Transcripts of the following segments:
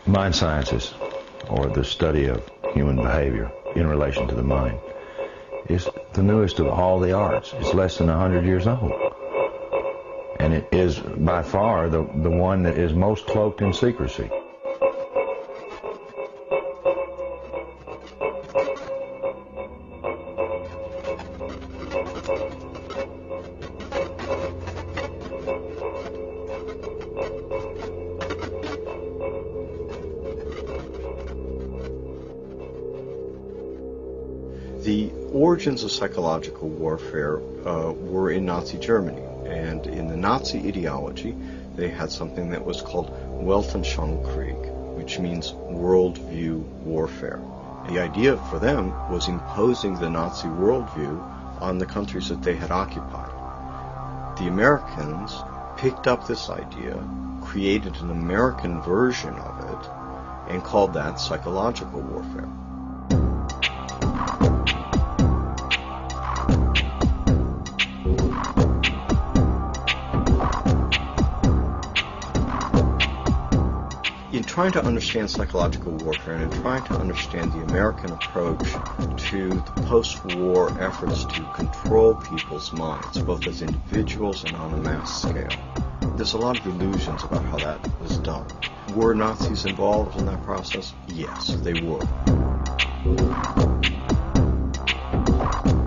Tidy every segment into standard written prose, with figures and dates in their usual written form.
Mind sciences, or the study of human behavior in relation to the mind, is the newest of all the arts. It's less than 100 years old. And it is by far the one that is most cloaked in secrecy. The origins of psychological warfare were in Nazi Germany, and in the Nazi ideology they had something that was called Weltanschauungskrieg, which means worldview warfare. The idea for them was imposing the Nazi worldview on the countries that they had occupied. The Americans picked up this idea, created an American version of it, and called that psychological warfare. In trying to understand psychological warfare and in trying to understand the American approach to the post-war efforts to control people's minds, both as individuals and on a mass scale, there's a lot of illusions about how that was done. Were Nazis involved in that process? Yes, they were.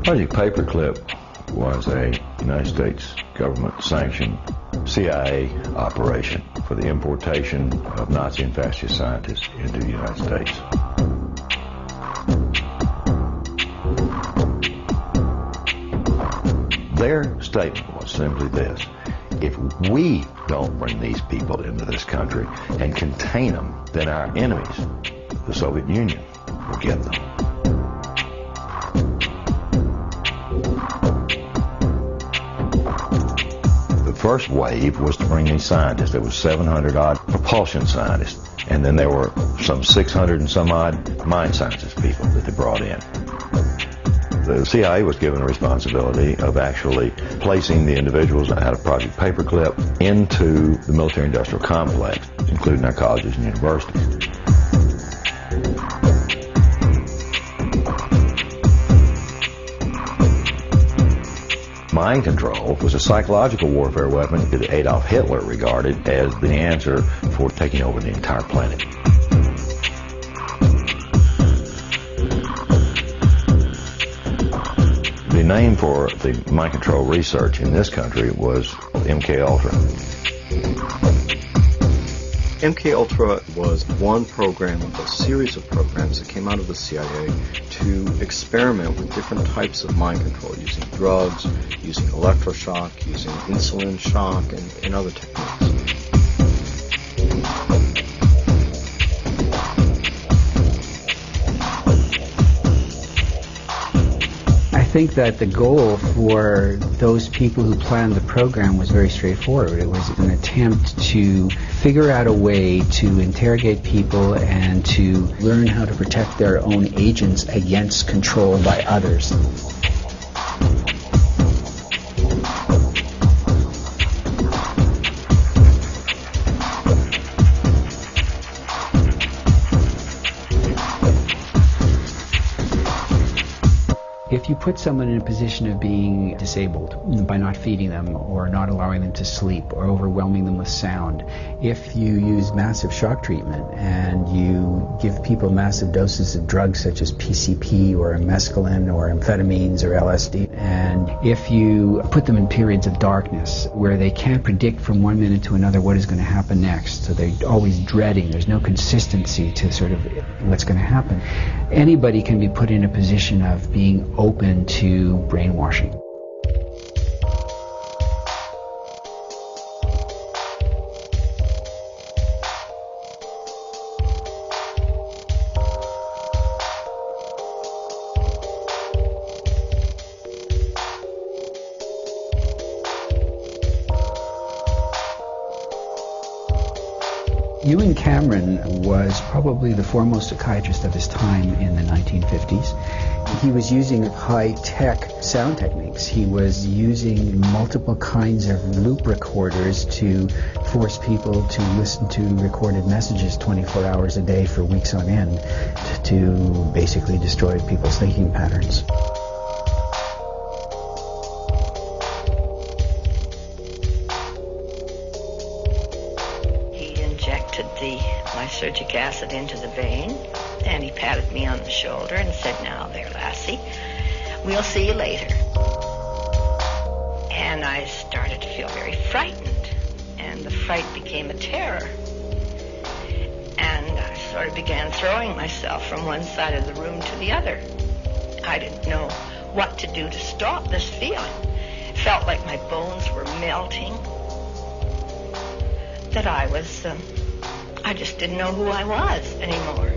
Project Paperclip was a United States government-sanctioned CIA operation for the importation of Nazi and fascist scientists into the United States. Their statement was simply this: if we don't bring these people into this country and contain them, then our enemies, the Soviet Union, will get them. The first wave was to bring these scientists. There was 700 odd propulsion scientists, and then there were some 600 and some odd mind sciences people that they brought in. The CIA was given the responsibility of actually placing the individuals out of Project Paperclip into the military-industrial complex, including our colleges and universities. Mind control was a psychological warfare weapon that Adolf Hitler regarded as the answer for taking over the entire planet. The name for the mind control research in this country was MK-Ultra. MK-Ultra was one program of a series of programs that came out of the CIA to experiment with different types of mind control, using drugs, using electroshock, using insulin shock, and other techniques. I think that the goal for those people who planned the program was very straightforward. It was an attempt to figure out a way to interrogate people and to learn how to protect their own agents against control by others. If you put someone in a position of being disabled by not feeding them or not allowing them to sleep or overwhelming them with sound, if you use massive shock treatment and you give people massive doses of drugs such as PCP or mescaline or amphetamines or LSD, and if you put them in periods of darkness where they can't predict from one minute to another what is going to happen next, so they're always dreading, there's no consistency to sort of what's going to happen, anybody can be put in a position of being open to brainwashing. Ewan Cameron was probably the foremost psychiatrist of his time in the 1950s. He was using high-tech sound techniques. He was using multiple kinds of loop recorders to force people to listen to recorded messages 24 hours a day for weeks on end to basically destroy people's thinking patterns. He injected the lysergic acid into the vein, and he patted me on the shoulder and said, "Now there, lassie, we'll see you later." And I started to feel very frightened, and the fright became a terror. And I sort of began throwing myself from one side of the room to the other. I didn't know what to do to stop this feeling. It felt like my bones were melting, that I just didn't know who I was anymore.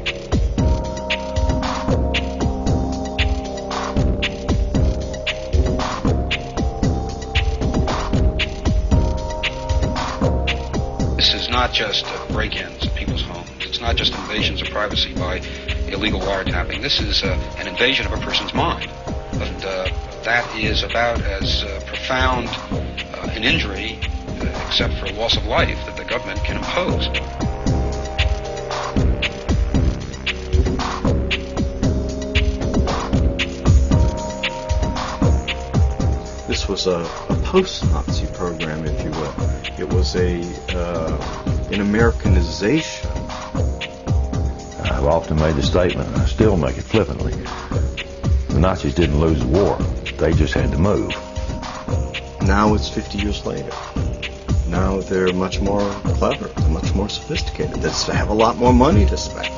This is not just break-ins at people's homes. It's not just invasions of privacy by illegal wiretapping. This is an invasion of a person's mind. And that is about as profound an injury, except for loss of life, that the government can impose. This was a post-Nazi program, if you will. It was an Americanization. I've often made the statement, and I still make it flippantly, the Nazis didn't lose the war. They just had to move. Now it's 50 years later. Now they're much more clever, they're much more sophisticated. They have a lot more money to spend.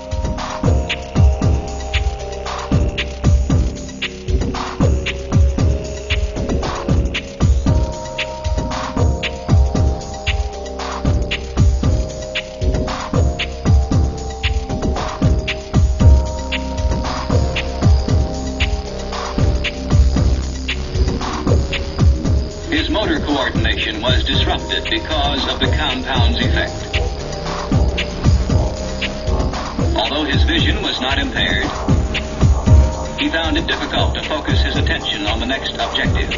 His motor coordination was disrupted because of the compound's effect. Although his vision was not impaired, he found it difficult to focus his attention on the next objective.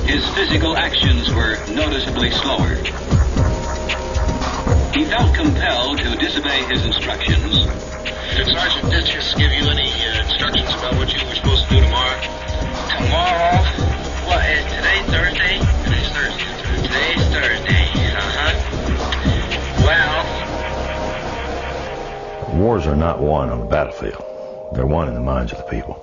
His physical actions were noticeably slower. He felt compelled to disobey his instructions. Did Sergeant Ditches give you any instructions about what you were supposed to do tomorrow? Tomorrow? What, is today Thursday? Today's Thursday. Today's Thursday. Well... Wars are not won on the battlefield. They're won in the minds of the people.